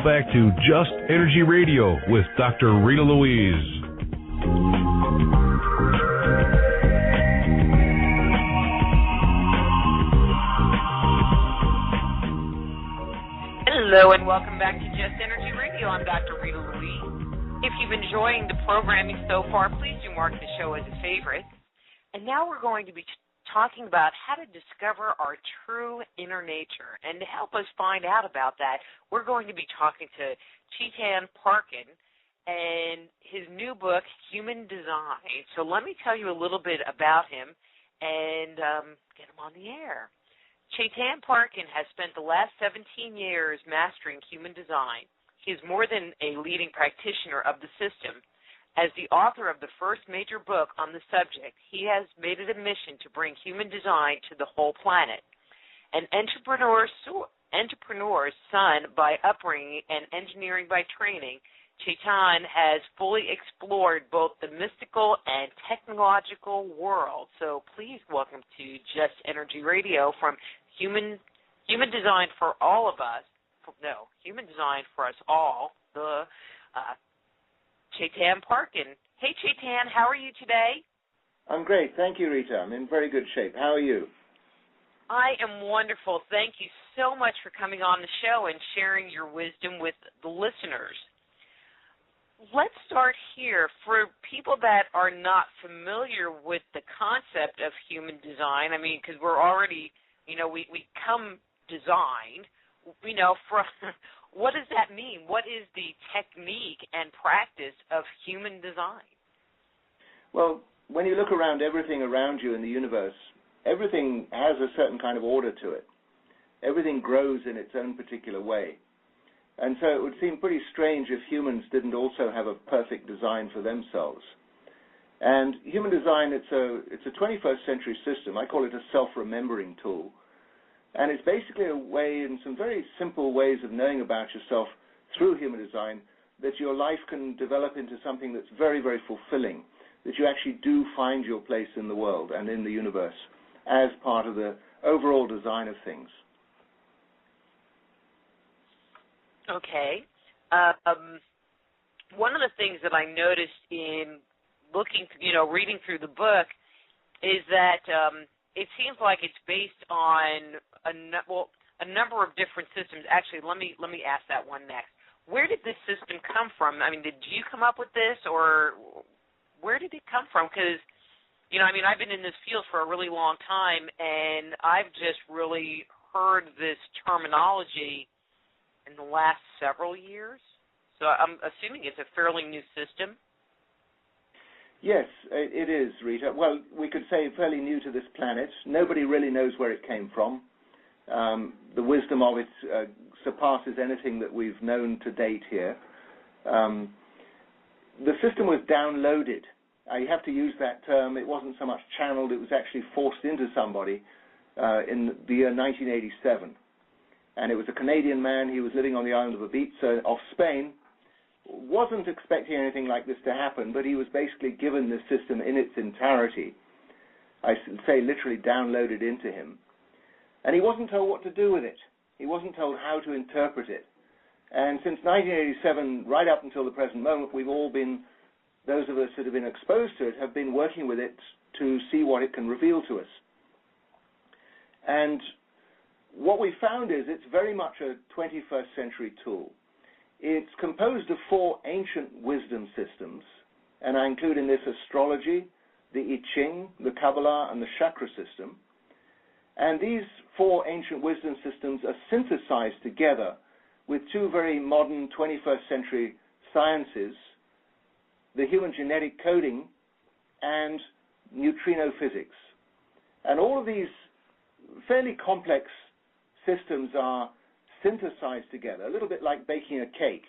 Now back to Just Energy Radio with Dr. Rita Louise. Hello and welcome back to Just Energy Radio. I'm Dr. Rita Louise. If you've been enjoying the programming so far, please do mark the show as a favorite. And now we're going to be talking about how to discover our true inner nature. And to help us find out about that, we're going to be talking to Chetan Parkyn and his new book, Human Design. So let me tell you a little bit about him and get him on the air. Chetan Parkyn has spent the last 17 years mastering human design. He is more than a leading practitioner of the system. As the author of the first major book on the subject, he has made it a mission to bring human design to the whole planet. An entrepreneur's son by upbringing and engineering by training, Chetan has fully explored both the mystical and technological world. So please welcome to Just Energy Radio from Human Design for all of us. No, Human Design for us all. The Chetan Parkyn. Hey, Chetan, how are you today? I'm great. Thank you, Rita. I'm in very good shape. How are you? I am wonderful. Thank you so much for coming on the show and sharing your wisdom with the listeners. Let's start here. For people that are not familiar with the concept of human design, I mean, because we're already, we come designed, from what does that mean? What is the technique and practice of human design? Well, when you look around everything around you in the universe, everything has a certain kind of order to it. Everything grows in its own particular way. And so it would seem pretty strange if humans didn't also have a perfect design for themselves. And human design, it's a 21st century system. I call it a self-remembering tool. And it's basically a way, in some very simple ways of knowing about yourself through human design, that your life can develop into something that's very, very fulfilling, that you actually do find your place in the world and in the universe as part of the overall design of things. Okay. One of the things that I noticed in looking, reading through the book is that it seems like it's based on a number of different systems. Actually, let me ask that one next. Where did this system come from? I mean, did you come up with this, or where did it come from? Because, I've been in this field for a really long time, and I've just really heard this terminology in the last several years. So I'm assuming it's a fairly new system. Yes, it is, Rita. Well, we could say fairly new to this planet. Nobody really knows where it came from. The wisdom of it surpasses anything that we've known to date here. The system was downloaded. You have to use that term. It wasn't so much channeled. It was actually forced into somebody in the year 1987. And it was a Canadian man. He was living on the island of Ibiza off Spain. Wasn't expecting anything like this to happen, but he was basically given this system in its entirety. I say literally downloaded into him. And he wasn't told what to do with it. He wasn't told how to interpret it. And since 1987, right up until the present moment, we've all been, those of us that have been exposed to it, have been working with it to see what it can reveal to us. And what we found is it's very much a 21st century tool. It's composed of 4 ancient wisdom systems, and I include in this astrology, the I Ching, the Kabbalah, and the chakra system. And these 4 ancient wisdom systems are synthesized together with 2 very modern 21st century sciences, the human genetic coding and neutrino physics. And all of these fairly complex systems are synthesized together, a little bit like baking a cake.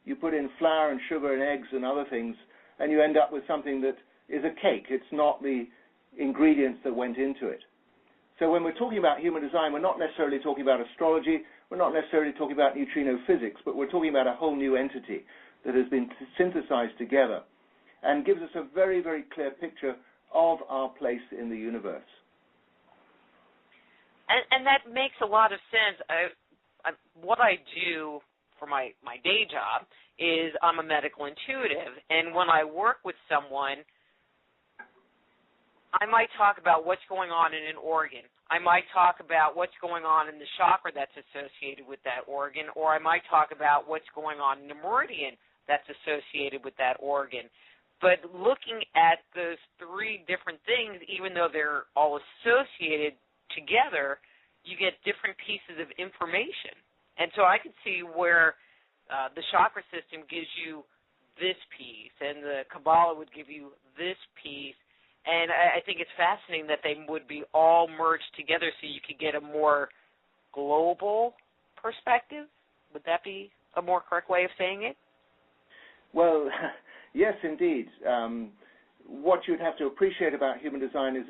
You put in flour and sugar and eggs and other things, and you end up with something that is a cake. It's not the ingredients that went into it. So when we're talking about human design, we're not necessarily talking about astrology, we're not necessarily talking about neutrino physics, but we're talking about a whole new entity that has been synthesized together and gives us a very, very clear picture of our place in the universe. And that makes a lot of sense. What I do for my day job is I'm a medical intuitive. And when I work with someone, I might talk about what's going on in an organ. I might talk about what's going on in the chakra that's associated with that organ, or I might talk about what's going on in the meridian that's associated with that organ. But looking at those three different things, even though they're all associated together, you get different pieces of information. And so I can see where the chakra system gives you this piece, and the Kabbalah would give you this piece. And I think it's fascinating that they would be all merged together so you could get a more global perspective. Would that be a more correct way of saying it? Well, yes, indeed. What you'd have to appreciate about human design is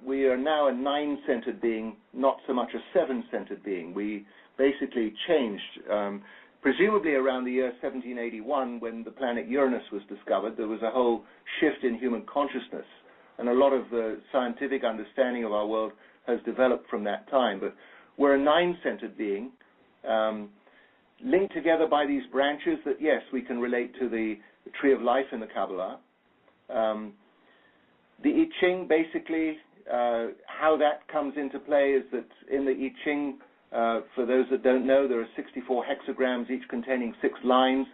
we are now a 9-centered being, not so much a 7-centered being. We basically changed. Presumably around the year 1781, when the planet Uranus was discovered, there was a whole shift in human consciousness, and a lot of the scientific understanding of our world has developed from that time. But we're a 9-centered being, linked together by these branches that, yes, we can relate to the tree of life in the Kabbalah. The I Ching, basically, how that comes into play is that in the I Ching, for those that don't know, there are 64 hexagrams, each containing 6 lines.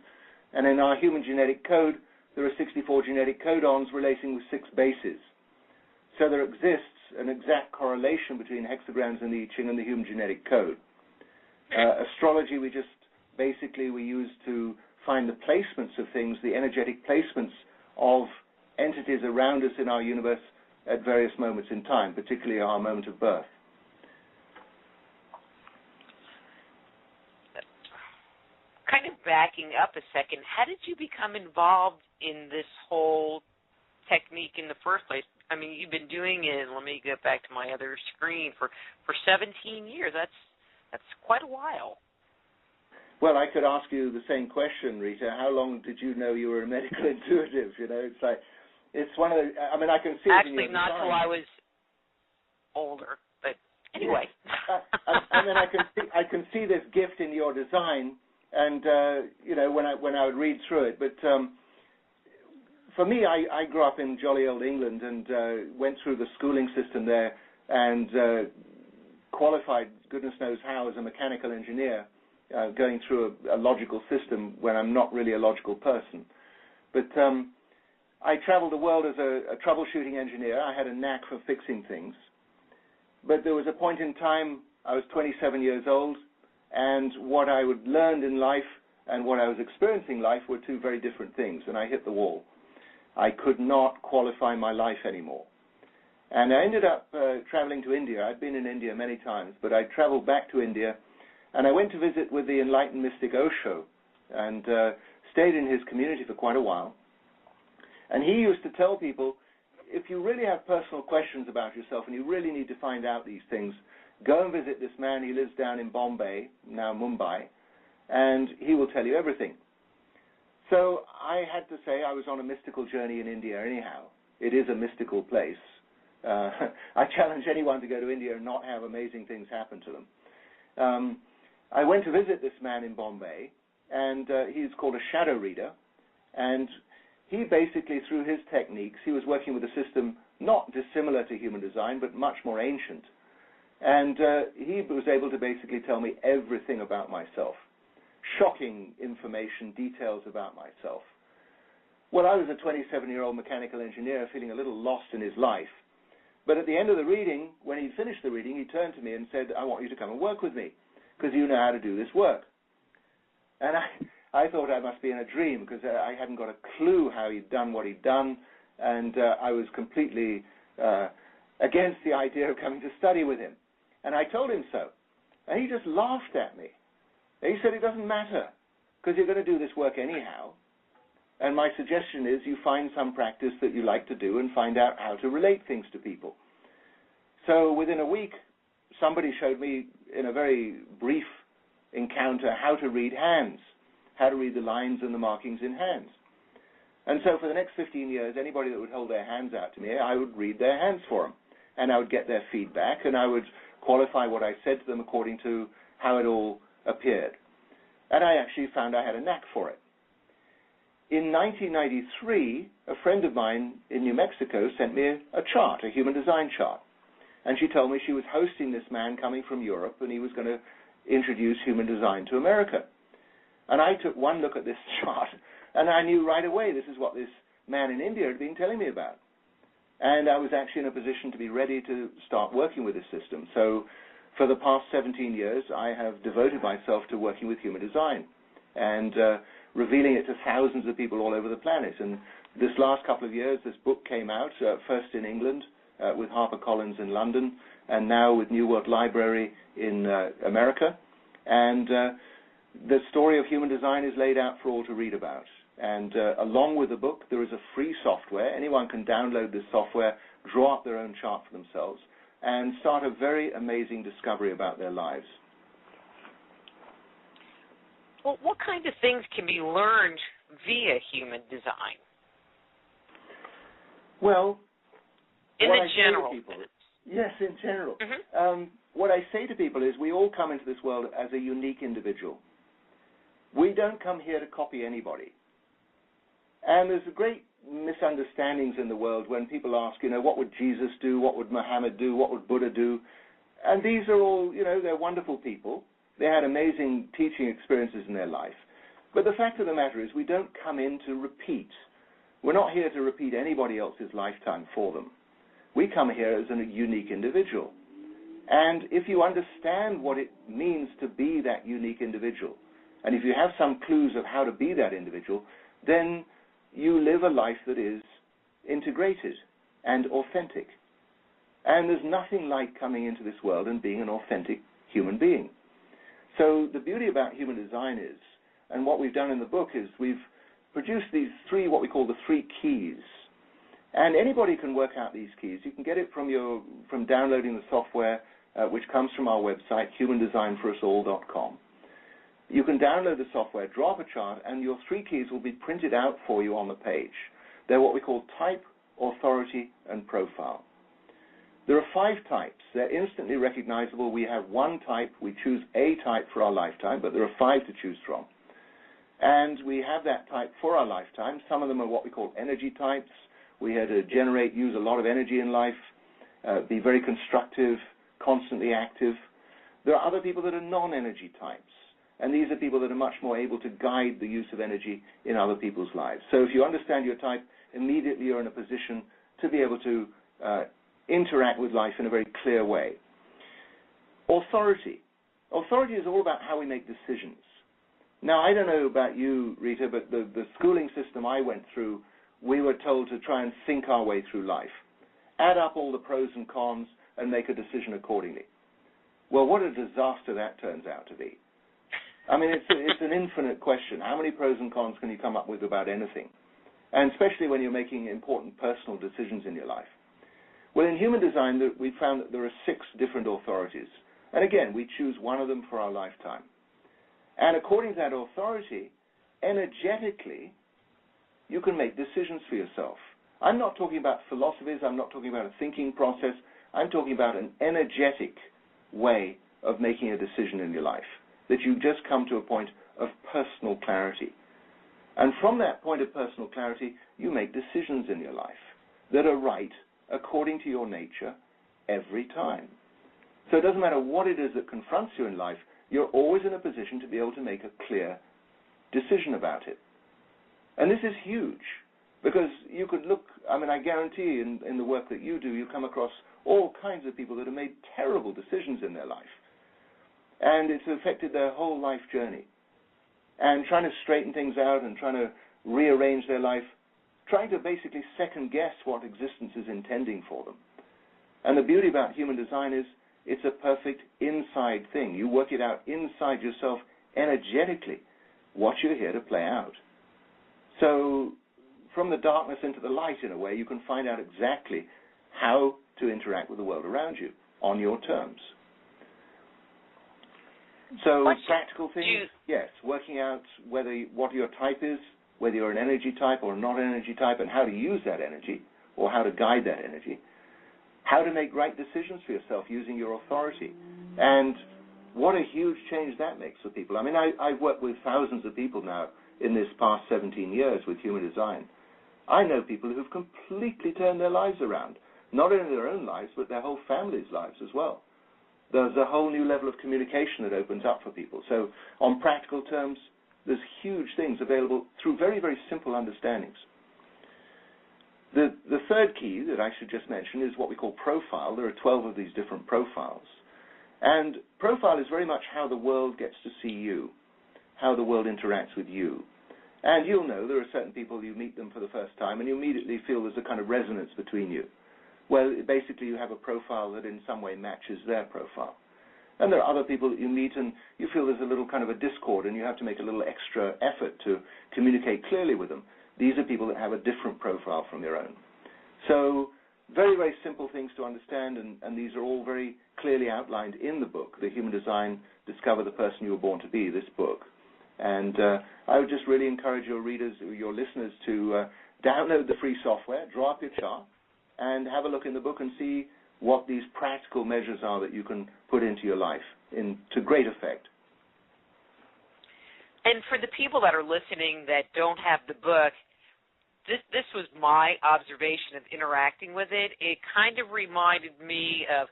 And in our human genetic code, there are 64 genetic codons relating with 6 bases. So there exists an exact correlation between hexagrams in the I Ching and the human genetic code. Astrology, we use to find the placements of things, the energetic placements of entities around us in our universe at various moments in time, particularly our moment of birth. Kind of backing up a second, how did you become involved in this whole technique in the first place? I mean, you've been doing it, let me get back to my other screen, for 17 years. That's quite a while. Well, I could ask you the same question, Rita. How long did you know you were a medical intuitive? You know, it's like, it's one of the, I mean, I can see it in your design. Actually, not till I was older, but anyway. And then I can see this gift in your design, and you know, when I would read through it. But for me, I grew up in jolly old England and went through the schooling system there and qualified, goodness knows how, as a mechanical engineer, going through a logical system when I'm not really a logical person. But I traveled the world as a troubleshooting engineer. I had a knack for fixing things. But there was a point in time, I was 27 years old, and what I had learned in life and what I was experiencing in life were two very different things, and I hit the wall. I could not qualify my life anymore. And I ended up traveling to India. I'd been in India many times, but I traveled back to India, and I went to visit with the enlightened mystic Osho and stayed in his community for quite a while. And he used to tell people, if you really have personal questions about yourself and you really need to find out these things, go and visit this man. He lives down in Bombay, now Mumbai, and he will tell you everything. So I had to say I was on a mystical journey in India anyhow. It is a mystical place. I challenge anyone to go to India and not have amazing things happen to them. I went to visit this man in Bombay, and he's called a shadow reader, and he basically, through his techniques, he was working with a system not dissimilar to human design, but much more ancient. And he was able to basically tell me everything about myself, shocking information, details about myself. Well, I was a 27-year-old mechanical engineer feeling a little lost in his life. But at the end of the reading, when he finished the reading, he turned to me and said, I want you to come and work with me, because you know how to do this work. And I thought I must be in a dream, because I hadn't got a clue how he'd done what he'd done, and I was completely against the idea of coming to study with him. And I told him so. And he just laughed at me. And he said, it doesn't matter, because you're going to do this work anyhow. And my suggestion is you find some practice that you like to do and find out how to relate things to people. So within a week, somebody showed me in a very brief encounter how to read hands, how to read the lines and the markings in hands. And so for the next 15 years, anybody that would hold their hands out to me, I would read their hands for them. And I would get their feedback, and I would qualify what I said to them according to how it all appeared. and I actually found I had a knack for it. In 1993, a friend of mine in New Mexico sent me a chart, a human design chart. And she told me she was hosting this man coming from Europe, and he was going to introduce human design to America. And I took one look at this chart, and I knew right away this is what this man in India had been telling me about. And I was actually in a position to be ready to start working with this system. So for the past 17 years, I have devoted myself to working with human design and revealing it to thousands of people all over the planet. And this last couple of years, this book came out, first in England with HarperCollins in London, and now with New World Library in America. And the story of human design is laid out for all to read about. And along with the book, there is a free software. Anyone can download this software, draw up their own chart for themselves, and start a very amazing discovery about their lives. Well, what kind of things can be learned via human design? Well, in the general sense. Yes, in general. Mm-hmm. What I say to people is we all come into this world as a unique individual. We don't come here to copy anybody. And there's great misunderstandings in the world when people ask, what would Jesus do? What would Muhammad do? What would Buddha do? And these are all, they're wonderful people. They had amazing teaching experiences in their life. But the fact of the matter is we don't come in to repeat. We're not here to repeat anybody else's lifetime for them. We come here as a unique individual. And if you understand what it means to be that unique individual, and if you have some clues of how to be that individual, then you live a life that is integrated and authentic. And there's nothing like coming into this world and being an authentic human being. So the beauty about human design is, and what we've done in the book is we've produced these three, what we call the three keys. And anybody can work out these keys. You can get it from downloading the software, which comes from our website, humandesignforusall.com. You can download the software, draw up a chart, and your three keys will be printed out for you on the page. They're what we call type, authority, and profile. There are 5 types. They're instantly recognizable. We have one type. We choose a type for our lifetime, but there are 5 to choose from. And we have that type for our lifetime. Some of them are what we call energy types. We had to use a lot of energy in life, be very constructive, constantly active. There are other people that are non-energy types. And these are people that are much more able to guide the use of energy in other people's lives. So if you understand your type, immediately you're in a position to be able to interact with life in a very clear way. Authority. Authority is all about how we make decisions. Now, I don't know about you, Rita, but the schooling system I went through, we were told to try and think our way through life, add up all the pros and cons, and make a decision accordingly. Well, what a disaster that turns out to be. I mean, it's an infinite question. How many pros and cons can you come up with about anything? And especially when you're making important personal decisions in your life. Well, in human design, we found that there are 6 different authorities. And again, we choose one of them for our lifetime. And according to that authority, energetically, you can make decisions for yourself. I'm not talking about philosophies. I'm not talking about a thinking process. I'm talking about an energetic way of making a decision in your life, that you just come to a point of personal clarity. And from that point of personal clarity, you make decisions in your life that are right according to your nature every time. So it doesn't matter what it is that confronts you in life, you're always in a position to be able to make a clear decision about it. And this is huge, because you could look, I guarantee in the work that you do, you come across all kinds of people that have made terrible decisions in their life. And it's affected their whole life journey. And trying to straighten things out and trying to rearrange their life, trying to basically second-guess what existence is intending for them. And the beauty about human design is it's a perfect inside thing. You work it out inside yourself energetically, what you're here to play out. So from the darkness into the light, in a way, you can find out exactly how to interact with the world around you on your terms. So practical things, yes, working out what your type is, whether you're an energy type or not an energy type, and how to use that energy or how to guide that energy, how to make right decisions for yourself using your authority, and what a huge change that makes for people. I mean, I've worked with thousands of people now in this past 17 years with human design. I know people who've completely turned their lives around, not only their own lives, but their whole family's lives as well. There's a whole new level of communication that opens up for people. So on practical terms, there's huge things available through very, very simple understandings. The third key that I should just mention is what we call profile. There are 12 of these different profiles. And profile is very much how the world gets to see you, how the world interacts with you. And you'll know there are certain people, you meet them for the first time, and you immediately feel there's a kind of resonance between you. Well, basically you have a profile that in some way matches their profile. And there are other people that you meet and you feel there's a little kind of a discord and you have to make a little extra effort to communicate clearly with them. These are people that have a different profile from your own. So very, very simple things to understand, and these are all very clearly outlined in the book, The Human Design, Discover the Person You Were Born to Be, this book. And I would just really encourage your readers, your listeners, to download the free software, draw up your chart, and have a look in the book and see what these practical measures are that you can put into your life to great effect. And for the people that are listening that don't have the book, this was my observation of interacting with it. It kind of reminded me of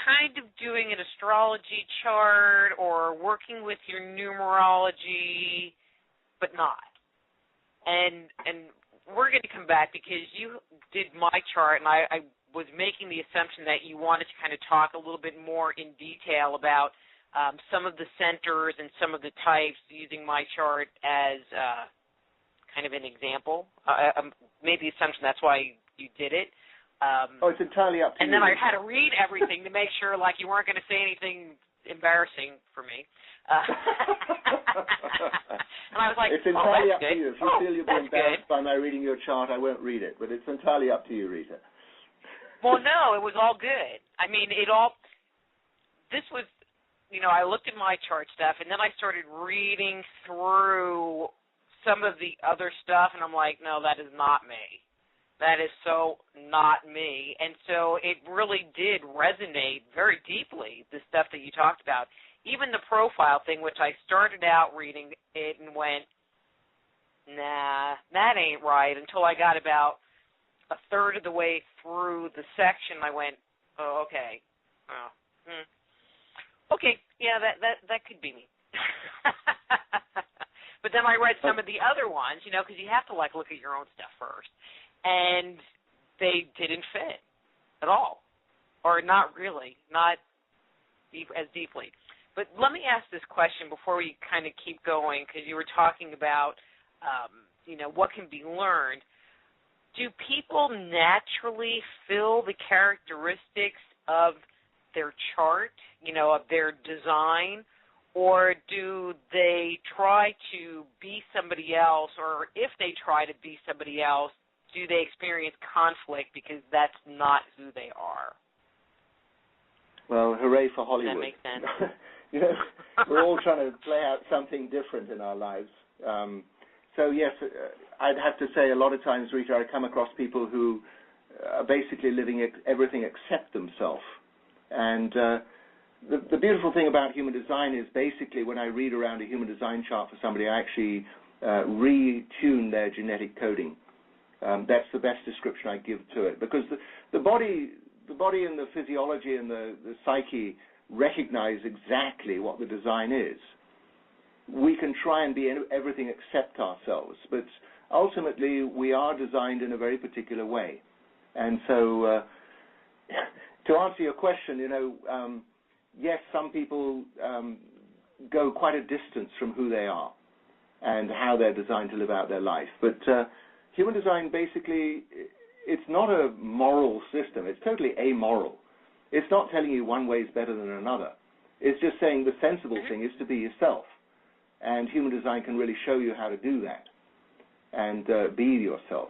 kind of doing an astrology chart or working with your numerology, but not. And we're going to come back because you did my chart, and I was making the assumption that you wanted to kind of talk a little bit more in detail about some of the centers and some of the types, using my chart as kind of an example. Made the assumption that's why you did it. It's entirely up to you. And then I had to read everything to make sure, like, you weren't going to say anything embarrassing for me. And I was like, it's entirely up good. to you. If you feel you'll be embarrassed by my reading your chart, I won't read it. But it's entirely up to you, Rita. Well, no, it was all good. I mean, this was, I looked at my chart stuff, and then I started reading through some of the other stuff, and I'm like, no, that is not me. That is so not me. And so it really did resonate very deeply, the stuff that you talked about. Even the profile thing, which I started out reading it and went, nah, that ain't right, until I got about a third of the way through the section. I went, oh, okay. Okay, yeah, that could be me. But then I read some of the other ones, because you have to, look at your own stuff first. And they didn't fit at all, or not really, not as deeply. But let me ask this question before we kind of keep going, because you were talking about, what can be learned. Do people naturally fill the characteristics of their chart, of their design, or do they try to be somebody else, or if they try to be somebody else, do they experience conflict because that's not who they are? Well, hooray for Hollywood. Does that make sense? We're all trying to play out something different in our lives. So, yes, I'd have to say a lot of times, Rita, I come across people who are basically living everything except themselves. And the beautiful thing about human design is basically when I read around a human design chart for somebody, I actually retune their genetic coding. That's the best description I give to it, because the body and the physiology and the psyche recognize exactly what the design is. We can try and be everything except ourselves, but ultimately we are designed in a very particular way. And so to answer your question, yes, some people go quite a distance from who they are and how they're designed to live out their life. But human design, basically, it's not a moral system. It's totally amoral. It's not telling you one way is better than another. It's just saying the sensible thing is to be yourself. And human design can really show you how to do that and be yourself.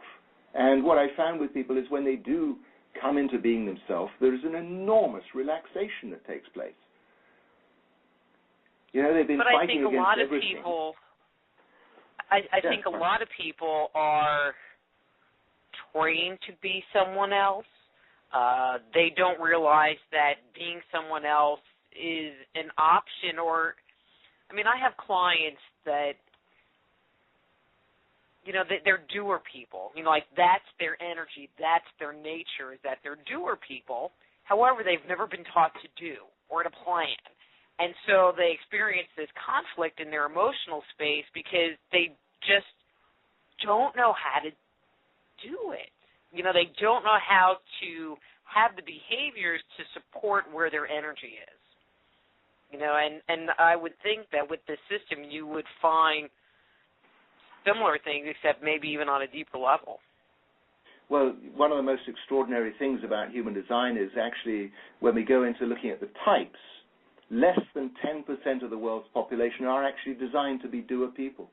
And what I found with people is when they do come into being themselves, there's an enormous relaxation that takes place. They've been fighting against everything. I think a lot of people are trained to be someone else. They don't realize that being someone else is an option, or, I mean, I have clients that, you know, they're doer people. You know, like that's their energy, that's their nature, is that they're doer people. However, they've never been taught to do or to plan. And so they experience this conflict in their emotional space because they just don't know how to do it. You know, they don't know how to have the behaviors to support where their energy is. You know, and I would think that with this system you would find similar things, except maybe even on a deeper level. Well, one of the most extraordinary things about human design is actually when we go into looking at the types, less than 10% of the world's population are actually designed to be doer people.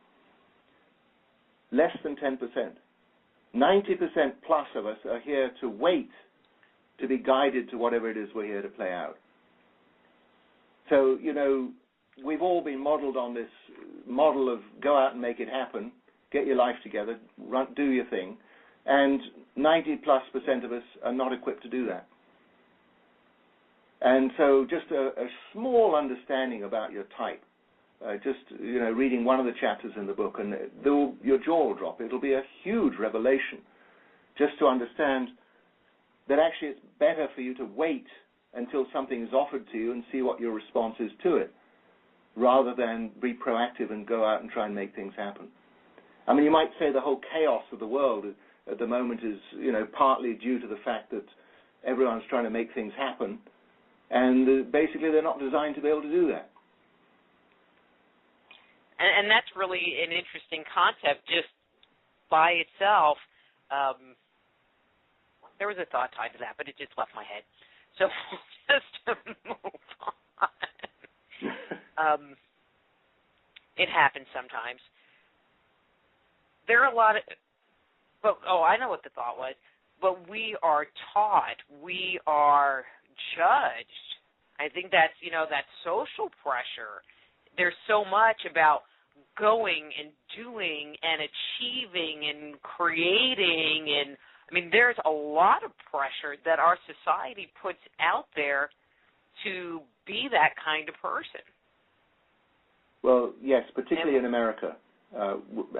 Less than 10%. 90% plus of us are here to wait to be guided to whatever it is we're here to play out. So, you know, we've all been modeled on this model of go out and make it happen, get your life together, do your thing, and 90+% of us are not equipped to do that. And so just a small understanding about your type, just, you know, reading one of the chapters in the book, and your jaw will drop. It'll be a huge revelation just to understand that actually it's better for you to wait until something is offered to you and see what your response is to it, rather than be proactive and go out and try and make things happen. I mean, you might say the whole chaos of the world at the moment is, you know, partly due to the fact that everyone's trying to make things happen, and basically they're not designed to be able to do that. And that's really an interesting concept just by itself. There was a thought tied to that, but it just left my head. So just to move on. It happens sometimes. There are a lot of, I know what the thought was, but we are taught, we are judged. I think that's, you know, that social pressure. There's so much about going and doing and achieving and creating, and I mean, there's a lot of pressure that our society puts out there to be that kind of person. Well, yes, particularly in America.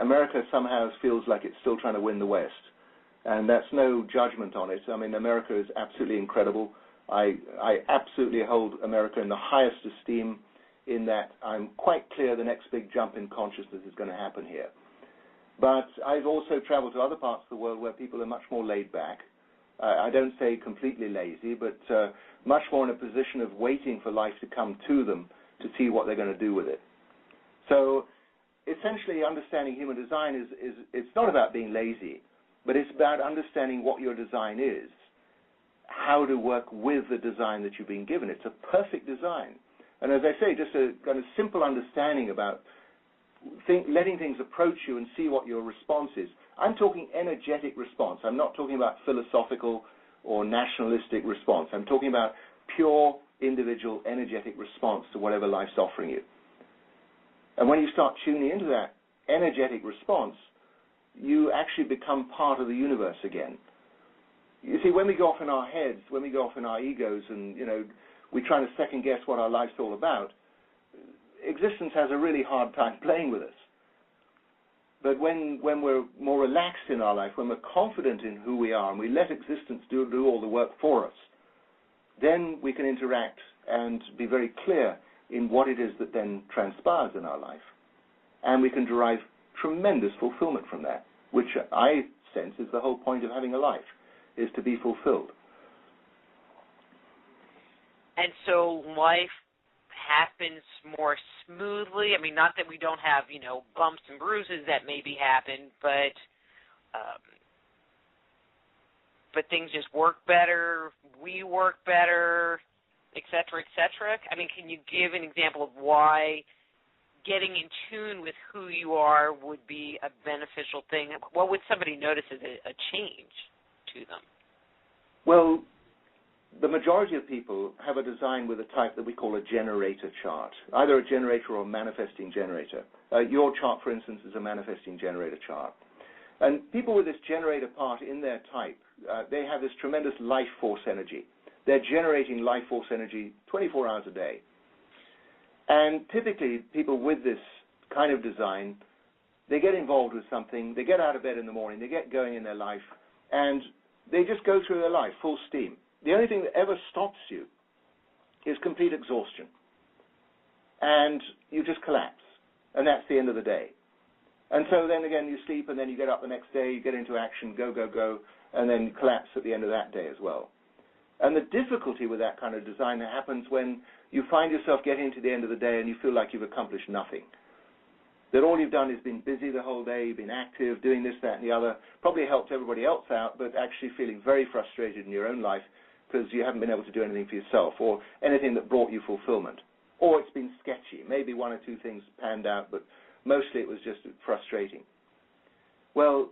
America somehow feels like it's still trying to win the West, and that's no judgment on it. I mean, America is absolutely incredible. I absolutely hold America in the highest esteem, in that I'm quite clear the next big jump in consciousness is going to happen here. But I've also traveled to other parts of the world where people are much more laid back. I don't say completely lazy, but much more in a position of waiting for life to come to them to see what they're going to do with it. So essentially understanding human design is it's not about being lazy, but it's about understanding what your design is, how to work with the design that you've been given. It's a perfect design. And as I say, just a kind of simple understanding about letting things approach you and see what your response is. I'm talking energetic response. I'm not talking about philosophical or nationalistic response. I'm talking about pure individual energetic response to whatever life's offering you. And when you start tuning into that energetic response, you actually become part of the universe again. You see, when we go off in our heads, when we go off in our egos and, you know, we're trying to second guess what our life's all about, existence has a really hard time playing with us. But when we're more relaxed in our life, when we're confident in who we are and we let existence do all the work for us, then we can interact and be very clear in what it is that then transpires in our life. And we can derive tremendous fulfillment from that, which I sense is the whole point of having a life, is to be fulfilled. And so life happens more smoothly. I mean, not that we don't have, you know, bumps and bruises that maybe happen, but things just work better, we work better, et cetera, et cetera. I mean, can you give an example of why getting in tune with who you are would be a beneficial thing? What would somebody notice as a change to them? Well, the majority of people have a design with a type that we call a generator chart, either a generator or a manifesting generator. Your chart, for instance, is a manifesting generator chart. And people with this generator part in their type, they have this tremendous life force energy. They're generating life force energy 24 hours a day. And typically, people with this kind of design, they get involved with something, they get out of bed in the morning, they get going in their life, and they just go through their life full steam. The only thing that ever stops you is complete exhaustion. And you just collapse, and that's the end of the day. And so then again, you sleep, and then you get up the next day, you get into action, go, go, go, and then you collapse at the end of that day as well. And the difficulty with that kind of design happens when you find yourself getting to the end of the day and you feel like you've accomplished nothing. That all you've done is been busy the whole day, you've been active, doing this, that, and the other, probably helped everybody else out, but actually feeling very frustrated in your own life because you haven't been able to do anything for yourself or anything that brought you fulfillment. Or it's been sketchy. Maybe one or two things panned out, but mostly it was just frustrating. Well,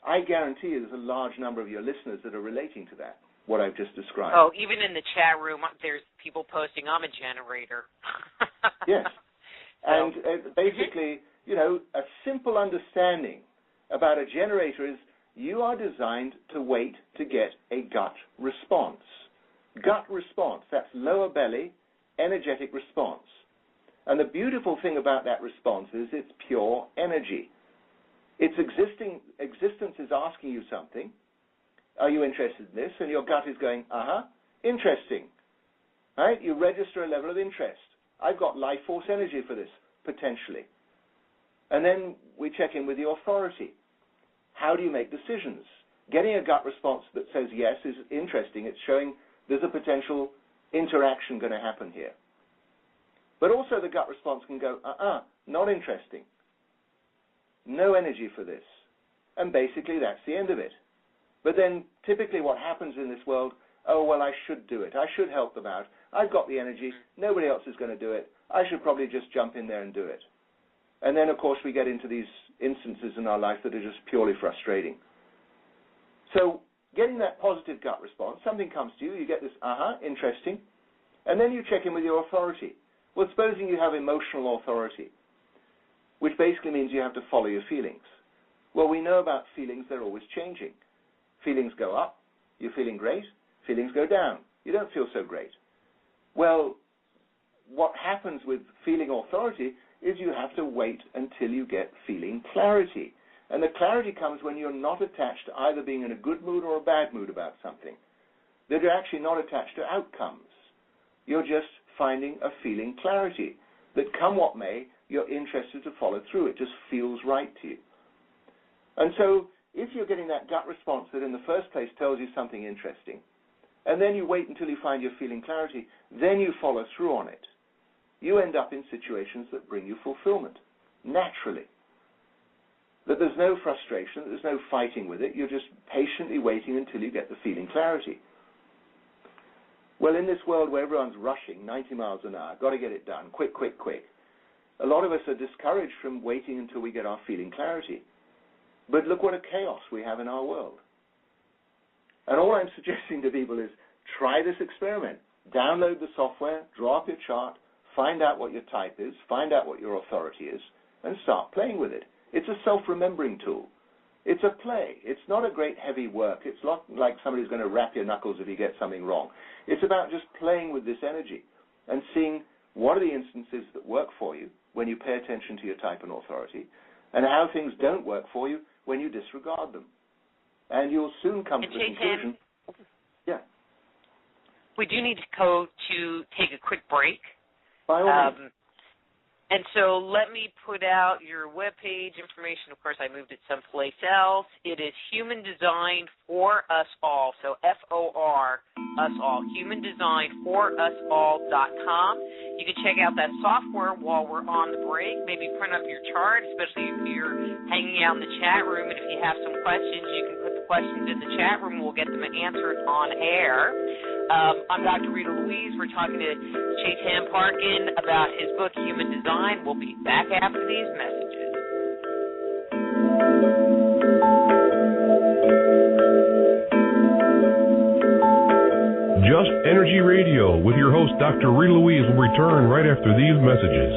I guarantee you there's a large number of your listeners that are relating to that, what I've just described. Oh, even in the chat room, there's people posting, I'm a generator. Yes. And basically, you know, a simple understanding about a generator is you are designed to wait to get a gut response. Gut response, that's lower belly, energetic response. And the beautiful thing about that response is it's pure energy. Its existence is asking you something. Are you interested in this? And your gut is going, interesting. Right? You register a level of interest. I've got life force energy for this, potentially. And then we check in with the authority. How do you make decisions? Getting a gut response that says yes is interesting. It's showing there's a potential interaction going to happen here. But also the gut response can go, not interesting. No energy for this. And basically that's the end of it. But then typically what happens in this world, oh, well, I should do it. I should help them out. I've got the energy. Nobody else is going to do it. I should probably just jump in there and do it. And then, of course, we get into these instances in our life that are just purely frustrating. So getting that positive gut response, something comes to you, you get this, interesting, and then you check in with your authority. Well, supposing you have emotional authority, which basically means you have to follow your feelings. Well, we know about feelings, they're always changing. Feelings go up, you're feeling great. Feelings go down, you don't feel so great. Well, what happens with feeling authority is you have to wait until you get feeling clarity. And the clarity comes when you're not attached to either being in a good mood or a bad mood about something. That you're actually not attached to outcomes. You're just finding a feeling clarity. That come what may, you're interested to follow through. It just feels right to you. And so if you're getting that gut response that in the first place tells you something interesting, and then you wait until you find your feeling clarity, then you follow through on it, you end up in situations that bring you fulfillment, naturally. That there's no frustration, that there's no fighting with it, you're just patiently waiting until you get the feeling clarity. Well, in this world where everyone's rushing 90 miles an hour, got to get it done, quick, quick, quick, a lot of us are discouraged from waiting until we get our feeling clarity. But look what a chaos we have in our world. And all I'm suggesting to people is try this experiment. Download the software, draw up your chart, find out what your type is, find out what your authority is, and start playing with it. It's a self-remembering tool. It's a play. It's not a great heavy work. It's not like somebody's going to rap your knuckles if you get something wrong. It's about just playing with this energy and seeing what are the instances that work for you when you pay attention to your type and authority, and how things don't work for you when you disregard them. And you'll soon come to the conclusion. Yeah. We do need to go to take a quick break. By all means. And so let me put out your webpage information. Of course, I moved it someplace else. It is Human Design for Us All. So F-O-R, us all. HumanDesignForUsAll.com. You can check out that software while we're on the break. Maybe print up your chart, especially if you're hanging out in the chat room. And if you have some questions, you can put the questions in the chat room. We'll get them answered on air. I'm Dr. Rita Louise. We're talking to Chetan Parkyn about his book, Human Design. We'll be back after these messages. Just Energy Radio with your host, Dr. Rita Louise, will return right after these messages.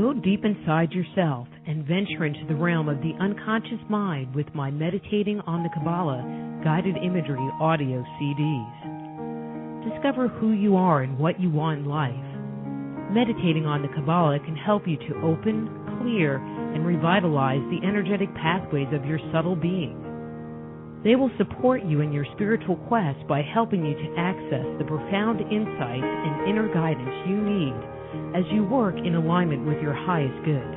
Go deep inside yourself and venture into the realm of the unconscious mind with my Meditating on the Kabbalah guided imagery audio CDs. Discover who you are and what you want in life. Meditating on the Kabbalah can help you to open, clear, and revitalize the energetic pathways of your subtle being. They will support you in your spiritual quest by helping you to access the profound insights and inner guidance you need as you work in alignment with your highest good.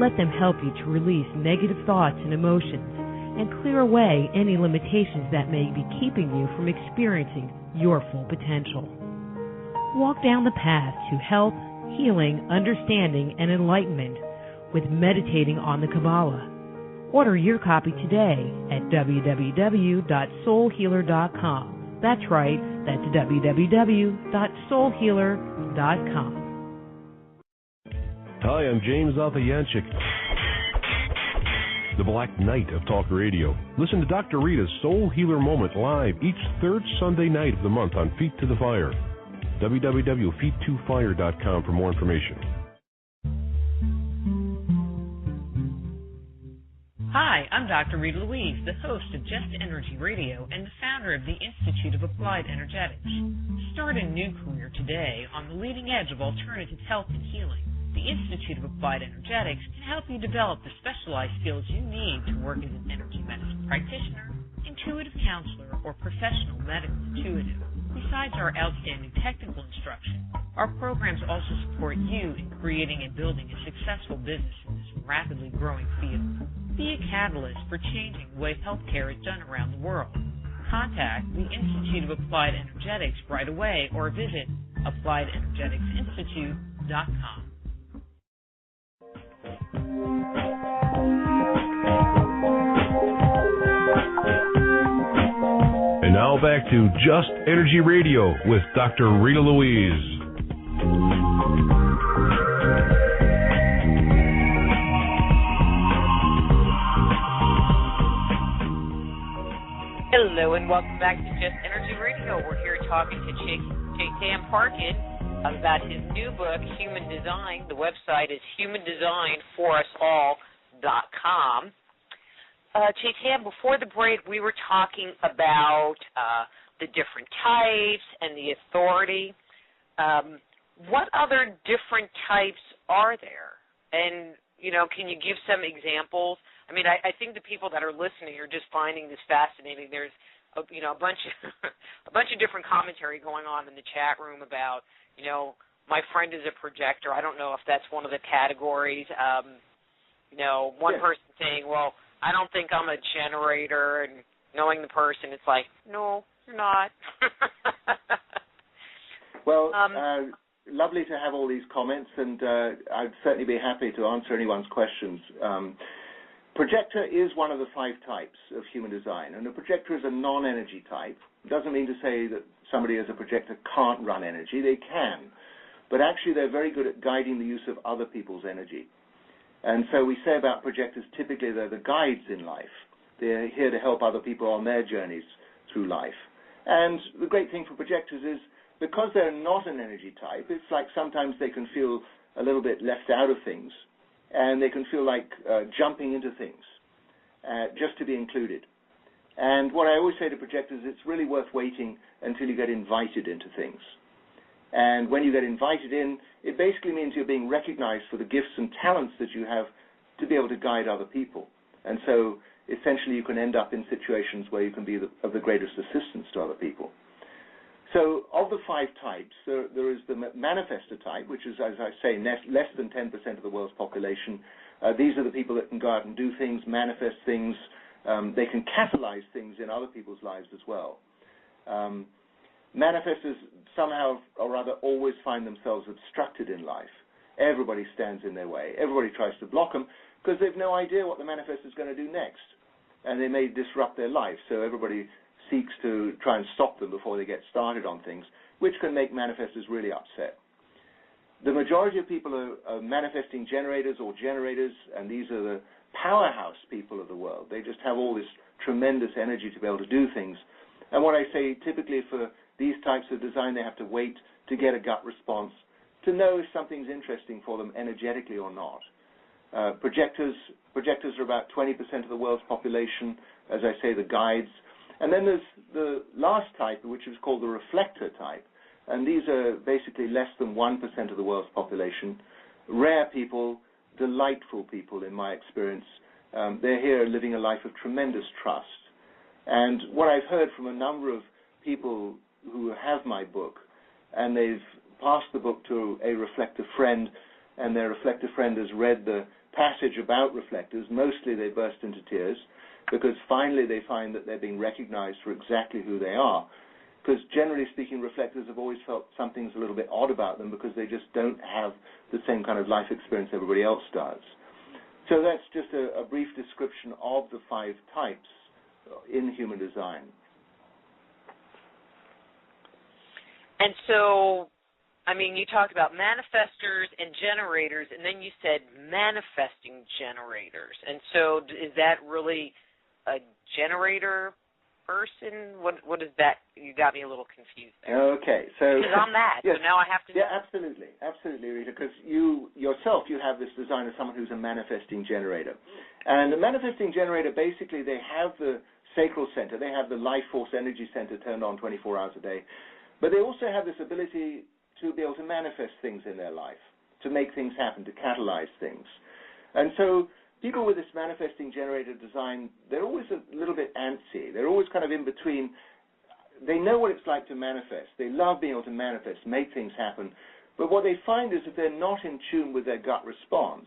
Let them help you to release negative thoughts and emotions and clear away any limitations that may be keeping you from experiencing your full potential. Walk down the path to health, healing, understanding, and enlightenment with Meditating on the Kabbalah. Order your copy today at www.soulhealer.com. That's right, that's www.soulhealer.com. Hi, I'm James Alphayanchik, the Black Knight of Talk Radio. Listen to Dr. Rita's Soul Healer Moment live each third Sunday night of the month on Feet to the Fire. www.feet2fire.com for more information. Hi, I'm Dr. Rita Louise, the host of Just Energy Radio and the founder of the Institute of Applied Energetics. Start a new career today on the leading edge of alternative health and healing. The Institute of Applied Energetics can help you develop the specialized skills you need to work as an energy medicine practitioner, intuitive counselor, or professional medical intuitive. Besides our outstanding technical instruction, our programs also support you in creating and building a successful business in this rapidly growing field. Be a catalyst for changing the way healthcare is done around the world. Contact the Institute of Applied Energetics right away or visit appliedenergeticsinstitute.com. And now back to Just Energy Radio with Dr. Rita Louise. Hello and welcome back to Just Energy Radio. We're here talking to Chetan Parkyn about his new book, Human Design. The website is humandesignforusall.com. Chetan, before the break, we were talking about the different types and the authority. What other different types are there? And, can you give some examples? I mean, I think the people that are listening are just finding this fascinating. There's, a bunch of different commentary going on in the chat room about, my friend is a projector. I don't know if that's one of the categories. One person saying, well, I don't think I'm a generator, and knowing the person, it's like, no, you're not. Well, lovely to have all these comments, and I'd certainly be happy to answer anyone's questions. Projector is one of the 5 types of human design, and a projector is a non-energy type. It doesn't mean to say that somebody as a projector can't run energy. They can, but actually they're very good at guiding the use of other people's energy. And so we say about projectors, typically they're the guides in life. They're here to help other people on their journeys through life. And the great thing for projectors is because they're not an energy type, it's like sometimes they can feel a little bit left out of things, and they can feel like jumping into things just to be included. And what I always say to projectors, it's really worth waiting until you get invited into things. And when you get invited in, it basically means you're being recognized for the gifts and talents that you have to be able to guide other people. And so essentially you can end up in situations where you can be of the greatest assistance to other people. So of the 5 types, there is the manifestor type, which is, as I say, less than 10% of the world's population. These are the people that can go out and do things, manifest things. They can catalyze things in other people's lives as well. Manifestors somehow or other always find themselves obstructed in life. Everybody stands in their way. Everybody tries to block them because they've no idea what the manifestor is going to do next. And they may disrupt their life, so everybody seeks to try and stop them before they get started on things, which can make manifestors really upset. The majority of people are manifesting generators or generators, and these are the powerhouse people of the world. They just have all this tremendous energy to be able to do things. And what I say, typically for these types of design, they have to wait to get a gut response to know if something's interesting for them energetically or not. Projectors are about 20% of the world's population, as I say, the guides. And then there's the last type, which is called the reflector type. And these are basically less than 1% of the world's population. Rare people, delightful people, in my experience. They're here living a life of tremendous trust. And what I've heard from a number of people who have my book, and they've passed the book to a reflector friend, and their reflector friend has read the passage about reflectors, mostly they burst into tears, because finally they find that they're being recognized for exactly who they are. Because generally speaking, reflectors have always felt something's a little bit odd about them because they just don't have the same kind of life experience everybody else does. So that's just a brief description of the 5 types in human design. And so, I mean, you talked about manifestors and generators, and then you said manifesting generators. And so is that really a generator person? What is that? You got me a little confused there. Okay, so... Because I'm that, yes, so now I have to... Yeah, absolutely, Rita, because you have this design as someone who's a manifesting generator. And a manifesting generator, basically, they have the sacral center, they have the life force energy center turned on 24 hours a day, but they also have this ability to be able to manifest things in their life, to make things happen, to catalyze things. And so people with this manifesting generator design, they're always a little bit antsy. They're always kind of in between. They know what it's like to manifest. They love being able to manifest, make things happen. But what they find is if they're not in tune with their gut response,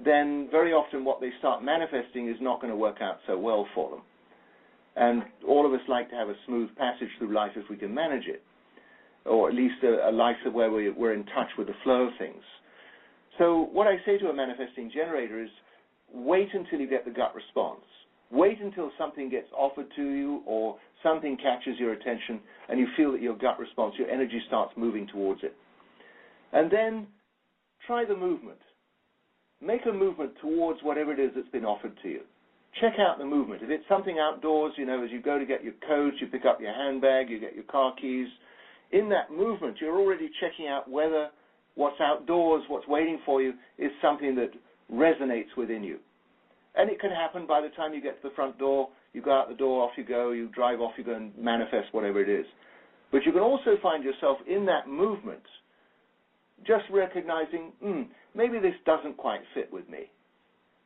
then very often what they start manifesting is not going to work out so well for them. And all of us like to have a smooth passage through life if we can manage it, or at least a life where we're in touch with the flow of things. So what I say to a manifesting generator is wait until you get the gut response. Wait until something gets offered to you or something catches your attention and you feel that your gut response, your energy starts moving towards it. And then try the movement. Make a movement towards whatever it is that's been offered to you. Check out the movement. If it's something outdoors, as you go to get your coat, you pick up your handbag, you get your car keys. In that movement, you're already checking out whether what's outdoors, what's waiting for you, is something that resonates within you. And it can happen by the time you get to the front door, you go out the door, off you go, you drive off, you go and manifest whatever it is. But you can also find yourself in that movement just recognizing, maybe this doesn't quite fit with me.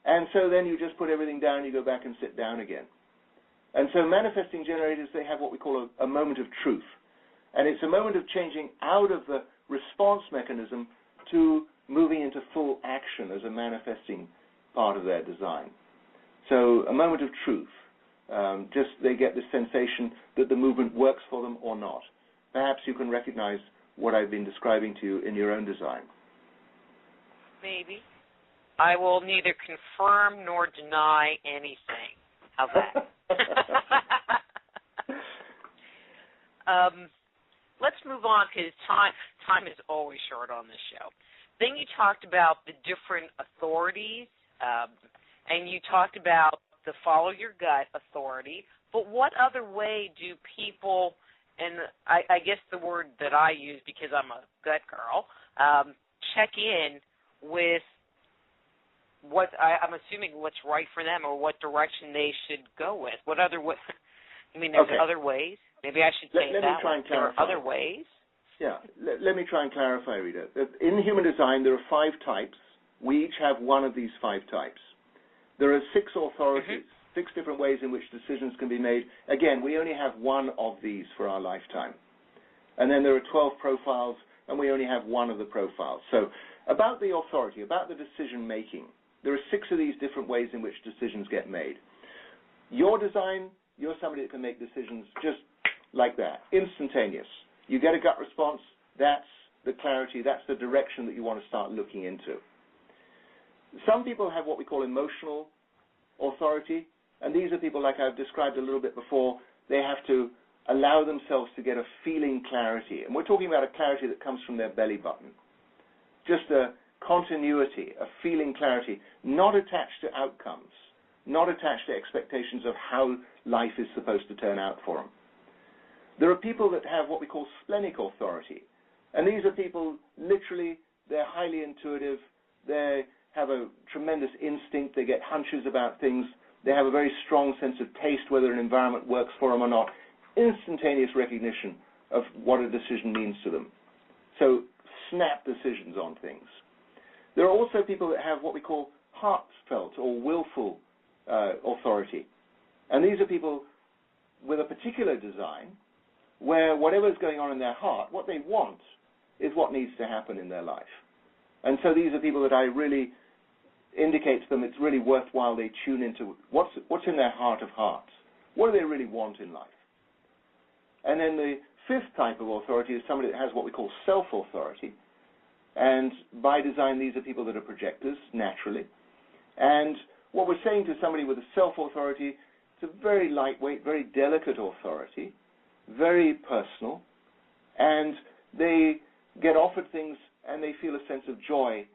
And so then you just put everything down, you go back and sit down again. And so manifesting generators, they have what we call a moment of truth. And it's a moment of changing out of the response mechanism to moving into full action as a manifesting part of their design. So a moment of truth. Just they get this sensation that the movement works for them or not. Perhaps you can recognize what I've been describing to you in your own design. Maybe. I will neither confirm nor deny anything. How's that? Let's move on because time is always short on this show. Then you talked about the different authorities, and you talked about the follow your gut authority. But what other way do people, and I guess the word that I use because I'm a gut girl, check in with what I'm assuming what's right for them or what direction they should go with? What other way? I mean, there's other ways. Maybe I should say that way. There are other ways. Yeah, let me try and clarify, Rita. In human design, there are 5 types. We each have one of these 5 types. There are 6 authorities, 6 different ways in which decisions can be made. Again, we only have one of these for our lifetime. And then there are 12 profiles, and we only have one of the profiles. So about the authority, about the decision-making, there are 6 of these different ways in which decisions get made. Your design, you're somebody that can make decisions just like that, instantaneous. You get a gut response, that's the clarity, that's the direction that you want to start looking into. Some people have what we call emotional authority, and these are people, like I've described a little bit before, they have to allow themselves to get a feeling clarity. And we're talking about a clarity that comes from their belly button. Just a continuity, a feeling clarity, not attached to outcomes, not attached to expectations of how life is supposed to turn out for them. There are people that have what we call splenic authority, And these are people, literally, they're highly intuitive. They have a tremendous instinct. They get hunches about things. They have a very strong sense of taste, whether an environment works for them or not. Instantaneous recognition of what a decision means to them. So snap decisions on things. There are also people that have what we call heartfelt or willful authority. And these are people with a particular design where whatever's going on in their heart, what they want is what needs to happen in their life. And so these are people that I really indicate to them it's really worthwhile they tune into what's in their heart of hearts. What do they really want in life? And then the fifth type of authority is somebody that has what we call self-authority. And by design, these are people that are projectors, naturally. And what we're saying to somebody with a self-authority, it's a very lightweight, very delicate authority, very personal, and they get offered things and they feel a sense of joy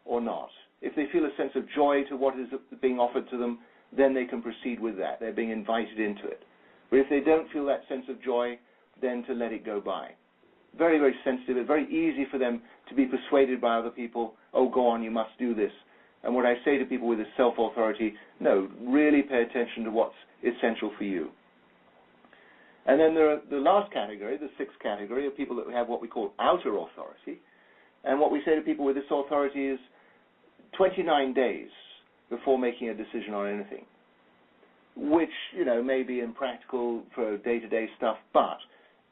or not. If they feel a sense of joy to what is being offered to them, then they can proceed with that. They're being invited into it. But if they don't feel that sense of joy, then to let it go by. Very, very sensitive. It's very easy for them to be persuaded by other people, oh, go on, you must do this. And what I say to people with this self-authority, no, really pay attention to what's essential for you. And then there are the last category, the sixth category, of people that have what we call outer authority. And what we say to people with this authority is 29 days before making a decision on anything, which, may be impractical for day-to-day stuff, but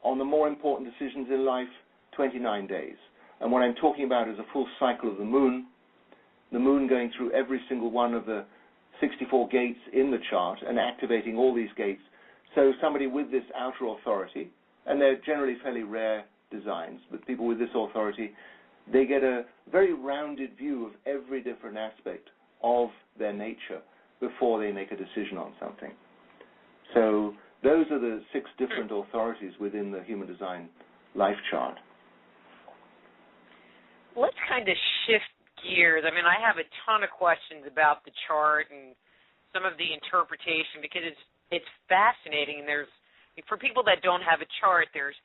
on the more important decisions in life, 29 days. And what I'm talking about is a full cycle of the moon going through every single one of the 64 gates in the chart and activating all these gates. So somebody with this outer authority, and they're generally fairly rare designs, but people with this authority, they get a very rounded view of every different aspect of their nature before they make a decision on something. So those are the 6 different authorities within the human design life chart. Let's kind of shift gears. I mean, I have a ton of questions about the chart and some of the interpretation because it's fascinating. And there's, for people that don't have a chart, there's,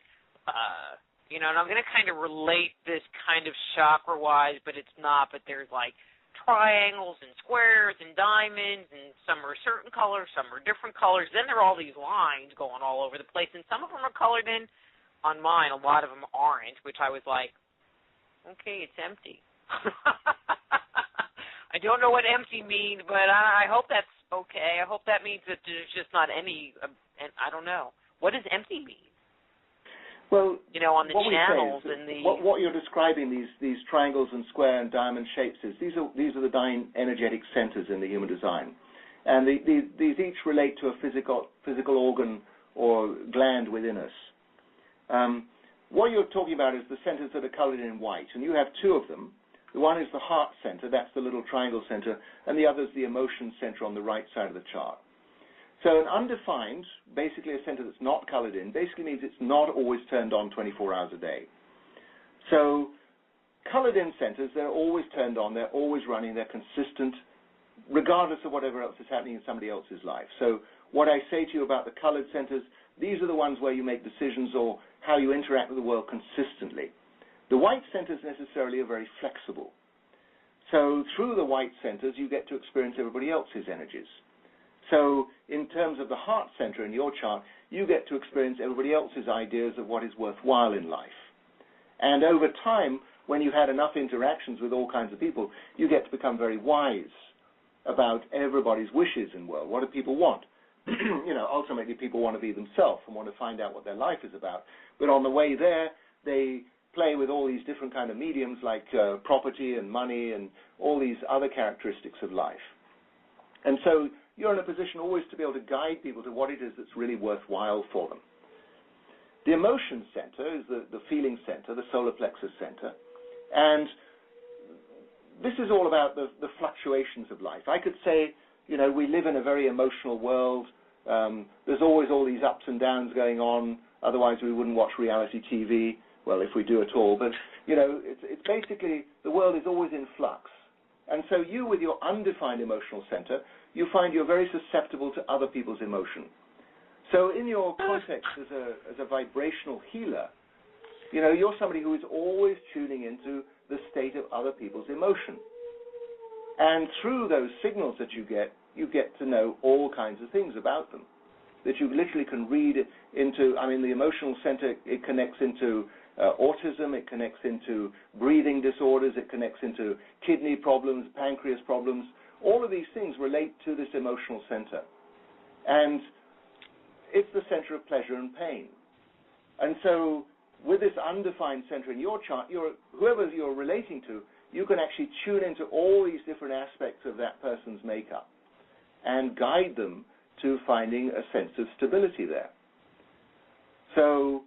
and I'm going to kind of relate this kind of chakra-wise, but it's not. But there's like triangles and squares and diamonds, and some are certain colors, some are different colors. Then there are all these lines going all over the place, and some of them are colored in. On mine, a lot of them aren't, which I was like, okay, it's empty. I don't know what empty means, but I hope that's okay. I hope that means that there's just not any, and I don't know. What does empty mean? Well, on the channels and the... What you're describing, these triangles and square and diamond shapes, these are the 9 energetic centers in the human design. And these each relate to a physical organ or gland within us. What you're talking about is the centers that are colored in white, and you have 2 of them. The one is the heart center, that's the little triangle center, and the other is the emotion center on the right side of the chart. So an undefined, basically a center that's not colored in, basically means it's not always turned on 24 hours a day. So colored in centers, they're always turned on, they're always running, they're consistent, regardless of whatever else is happening in somebody else's life. So what I say to you about the colored centers, these are the ones where you make decisions or how you interact with the world consistently. The white centers necessarily are very flexible. So through the white centers, you get to experience everybody else's energies. So in terms of the heart center in your chart, you get to experience everybody else's ideas of what is worthwhile in life. And over time, when you've had enough interactions with all kinds of people, you get to become very wise about everybody's wishes in the world. What do people want? Ultimately people want to be themselves and want to find out what their life is about. But on the way there, they play with all these different kind of mediums like property and money and all these other characteristics of life. And so you're in a position always to be able to guide people to what it is that's really worthwhile for them. The emotion center is the feeling center, the solar plexus center. And this is all about the fluctuations of life. I could say, we live in a very emotional world. There's always all these ups and downs going on. Otherwise, we wouldn't watch reality TV. Well, if we do at all. But, it's basically the world is always in flux. And so you, with your undefined emotional center, you find you're very susceptible to other people's emotion. So in your context as a vibrational healer, You're somebody who is always tuning into the state of other people's emotion. And through those signals that you get to know all kinds of things about them that you literally can read into. The emotional center, it connects into autism, it connects into breathing disorders, it connects into kidney problems, pancreas problems. All of these things relate to this emotional center. And it's the center of pleasure and pain. And so with this undefined center in your chart, whoever you're relating to, you can actually tune into all these different aspects of that person's makeup and guide them to finding a sense of stability there. So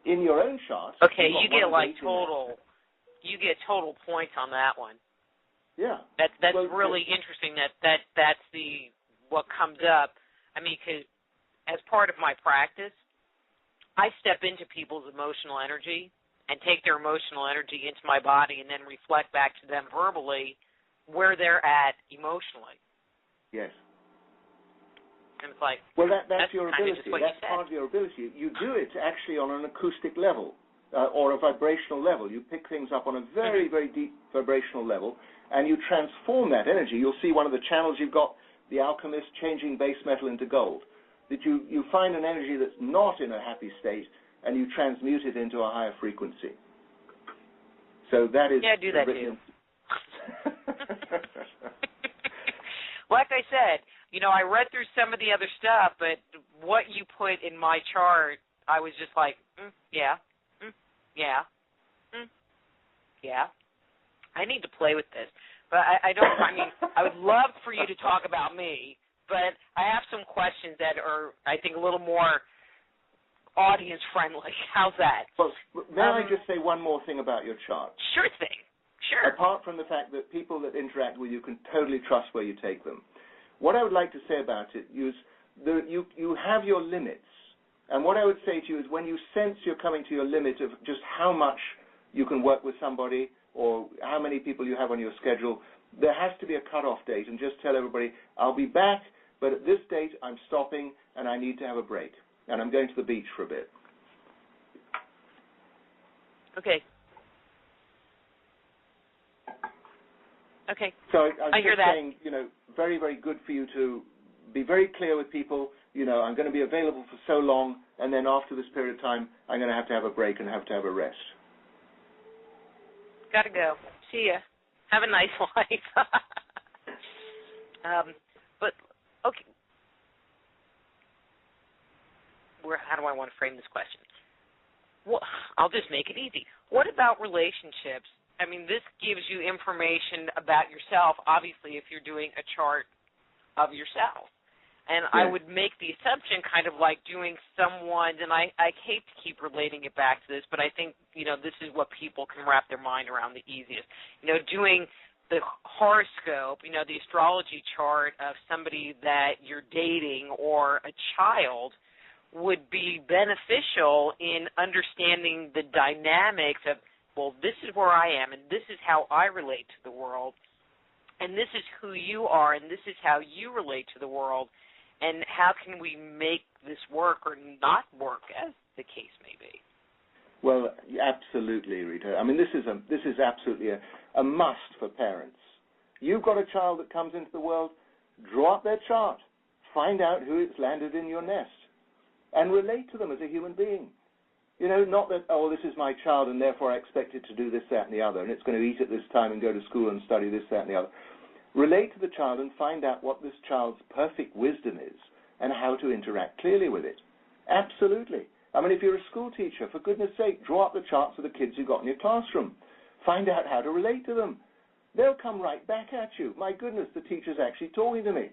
in your own chart... Okay, you get total points on that one. Yeah. That's really interesting that's what comes up. Because as part of my practice, I step into people's emotional energy and take their emotional energy into my body and then reflect back to them verbally where they're at emotionally. Yes. And it's like, well, that's your ability. That's part of your ability. You do it actually on an acoustic level or a vibrational level. You pick things up on a very, very deep vibrational level, and you transform that energy. You'll see one of the channels you've got, the alchemist changing base metal into gold, that you find an energy that's not in a happy state, and you transmute it into a higher frequency. So that is... Yeah, I do that too. Like I said, I read through some of the other stuff, but what you put in my chart, I was just like, yeah. I need to play with this. But I would love for you to talk about me, but I have some questions that are, I think, a little more audience-friendly. How's that? Well, may I just say one more thing about your chart? Sure thing. Sure. Apart from the fact that people that interact with you can totally trust where you take them, what I would like to say about it is that you have your limits. And what I would say to you is when you sense you're coming to your limit of just how much you can work with somebody or how many people you have on your schedule, there has to be a cutoff date, and just tell everybody, I'll be back, but at this date I'm stopping and I need to have a break. And I'm going to the beach for a bit. Okay. Okay. So I hear just that. saying, very, very good for you to be very clear with people. I'm going to be available for so long, and then after this period of time, I'm going to have a break and have to have a rest. Got to go. See ya. Have a nice life. But, okay. How do I want to frame this question? Well, I'll just make it easy. What about relationships? This gives you information about yourself, obviously, if you're doing a chart of yourself. And yeah. I would make the assumption kind of like doing someone, and I hate to keep relating it back to this, but I think, this is what people can wrap their mind around the easiest. Doing the horoscope, the astrology chart of somebody that you're dating or a child would be beneficial in understanding the dynamics of, well, this is where I am, and this is how I relate to the world, and this is who you are, and this is how you relate to the world, and how can we make this work or not work, as the case may be. Well, absolutely, Rita. This is absolutely a must for parents. You've got a child that comes into the world, draw up their chart, find out who it's landed in your nest, and relate to them as a human being. Not that, this is my child and therefore I expect it to do this, that, and the other, and it's going to eat at this time and go to school and study this, that, and the other. Relate to the child and find out what this child's perfect wisdom is and how to interact clearly with it. Absolutely. If you're a school teacher, for goodness sake, draw up the charts of the kids you've got in your classroom. Find out how to relate to them. They'll come right back at you. My goodness, the teacher's actually talking to me.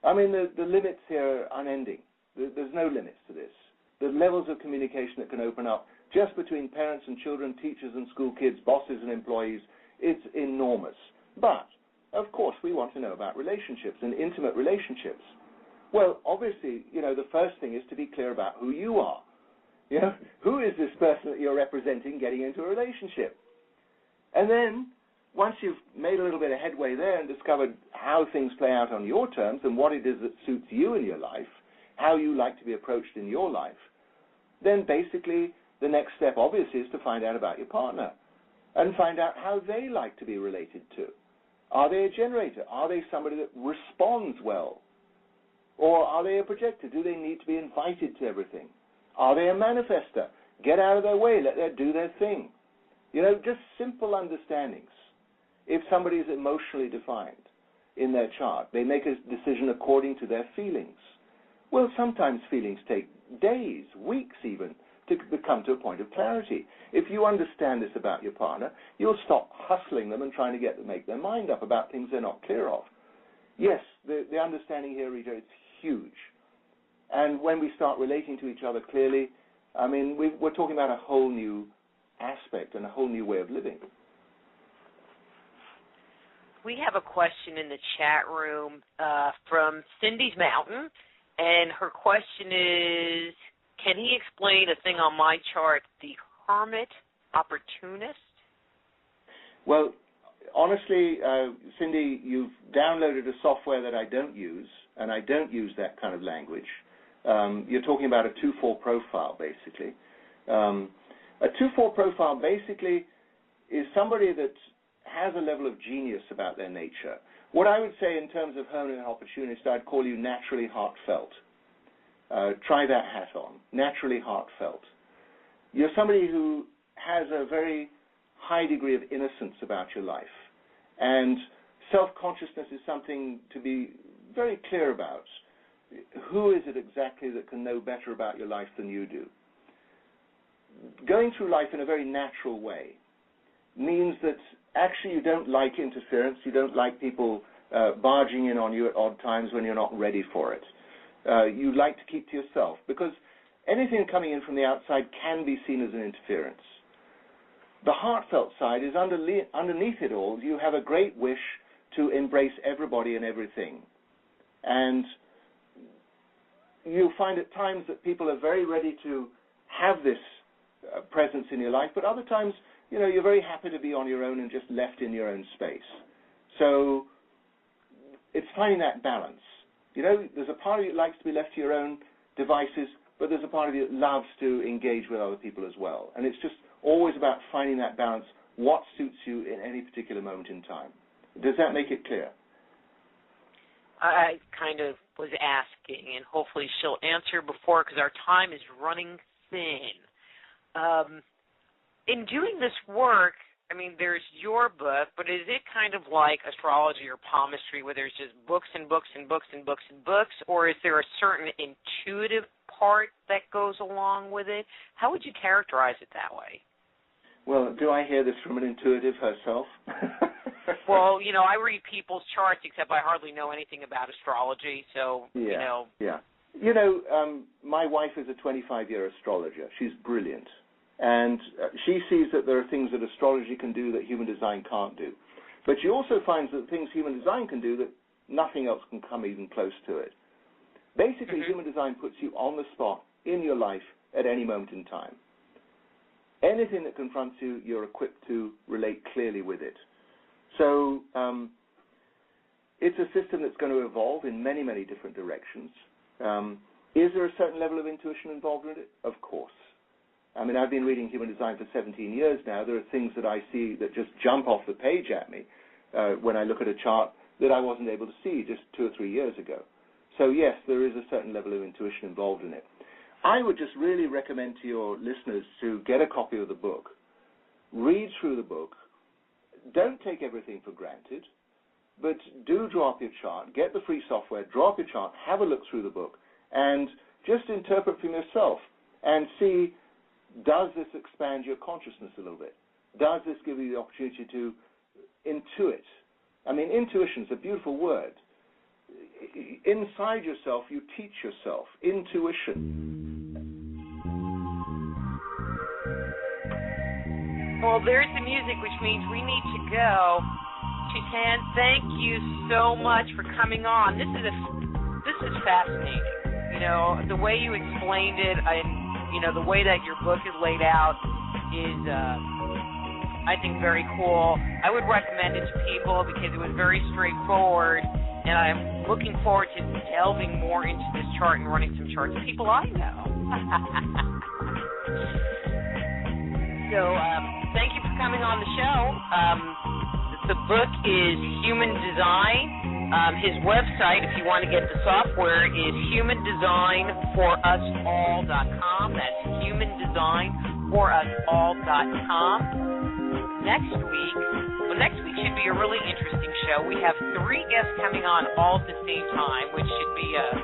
The limits here are unending. There's no limits to this. The levels of communication that can open up just between parents and children, teachers and school kids, bosses and employees, it's enormous. But, of course, we want to know about relationships and intimate relationships. Well, obviously, the first thing is to be clear about who you are. Who is this person that you're representing getting into a relationship? And then, once you've made a little bit of headway there and discovered how things play out on your terms and what it is that suits you in your life, how you like to be approached in your life, then basically the next step, obviously, is to find out about your partner and find out how they like to be related to. Are they a generator? Are they somebody that responds well? Or are they a projector? Do they need to be invited to everything? Are they a manifester? Get out of their way. Let them do their thing. You know, just simple understandings. If somebody is emotionally defined in their chart, they make a decision according to their feelings. Well, sometimes feelings take days, weeks even, to come to a point of clarity. If you understand this about your partner, you'll stop hustling them and trying to make their mind up about things they're not clear of. Yes, the understanding here, Rita, it's huge. And when we start relating to each other clearly, I mean, we're talking about a whole new aspect and a whole new way of living. We have a question in the chat room from Cindy's Mountain, and her question is, can he explain a thing on my chart, the hermit opportunist? Well, honestly, Cindy, you've downloaded a software that I don't use, and I don't use that kind of language. You're talking about a 2-4 profile, basically. A 2-4 profile basically is somebody that has a level of genius about their nature. What I would say in terms of hermit opportunist, I'd call you naturally heartfelt. Try that hat on, naturally heartfelt. You're somebody who has a very high degree of innocence about your life. And self-consciousness is something to be very clear about. Who is it exactly that can know better about your life than you do? Going through life in a very natural way means that actually you don't like interference, you don't like people barging in on you at odd times when you're not ready for it. You like to keep to yourself, because anything coming in from the outside can be seen as an interference. The heartfelt side is underneath it all, you have a great wish to embrace everybody and everything. And you'll find at times that people are very ready to have this presence in your life, but other times, you know, you're very happy to be on your own and just left in your own space. So it's finding that balance. You know, there's a part of you that likes to be left to your own devices, but there's a part of you that loves to engage with other people as well. And it's just always about finding that balance, what suits you in any particular moment in time. Does that make it clear? I kind of was asking, and hopefully she'll answer before, because our time is running thin. In doing this work, I mean, there's your book, but is it kind of like astrology or palmistry where there's just books and books and books and books and books, or is there a certain intuitive part that goes along with it? How would you characterize it that way? Well, do I hear this from an intuitive herself? Well, you know, I read people's charts, except I hardly know anything about astrology, so, yeah, you know. Yeah. You know, my wife is a 25-year astrologer. She's brilliant. And she sees that there are things that astrology can do that human design can't do. But she also finds that things human design can do that nothing else can come even close to it. Basically, human design puts you on the spot in your life at any moment in time. Anything that confronts you, you're equipped to relate clearly with it. So it's a system that's going to evolve in many, many different directions. Is there a certain level of intuition involved in it? Of course. I mean, I've been reading human design for 17 years now. There are things that I see that just jump off the page at me when I look at a chart that I wasn't able to see just 2 or 3 years ago. So, yes, there is a certain level of intuition involved in it. I would just really recommend to your listeners to get a copy of the book, read through the book. Don't take everything for granted, but do draw up your chart, get the free software, draw up your chart, have a look through the book, and just interpret from yourself and see, does this expand your consciousness a little bit? Does this give you the opportunity to intuit? I mean, intuition is a beautiful word. Inside yourself, you teach yourself. Intuition. Well, there's the music, which means we need to go. Chetan, thank you so much for coming on. This is fascinating. You know, the way you explained it, and, you know, the way that your book is laid out is, I think, very cool. I would recommend it to people because it was very straightforward, and I'm looking forward to delving more into this chart and running some charts of people I know. So thank you for coming on the show. The book is Human Design. His website, if you want to get the software, is humandesignforusall.com. That's humandesignforusall.com. Next week should be a really interesting show. We have 3 guests coming on all at the same time, which should be a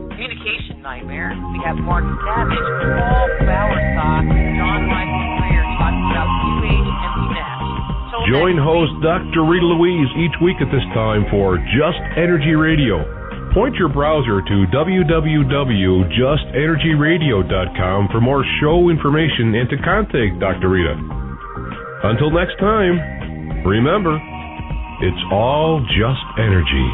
communication nightmare. We have Mark Savage, Paul Bowersock, John Michael Greer talking about New Age empty nest. Join host Dr. Rita Louise each week at this time for Just Energy Radio. Point your browser to www.justenergyradio.com for more show information and to contact Dr. Rita. Until next time, remember, it's all just energy.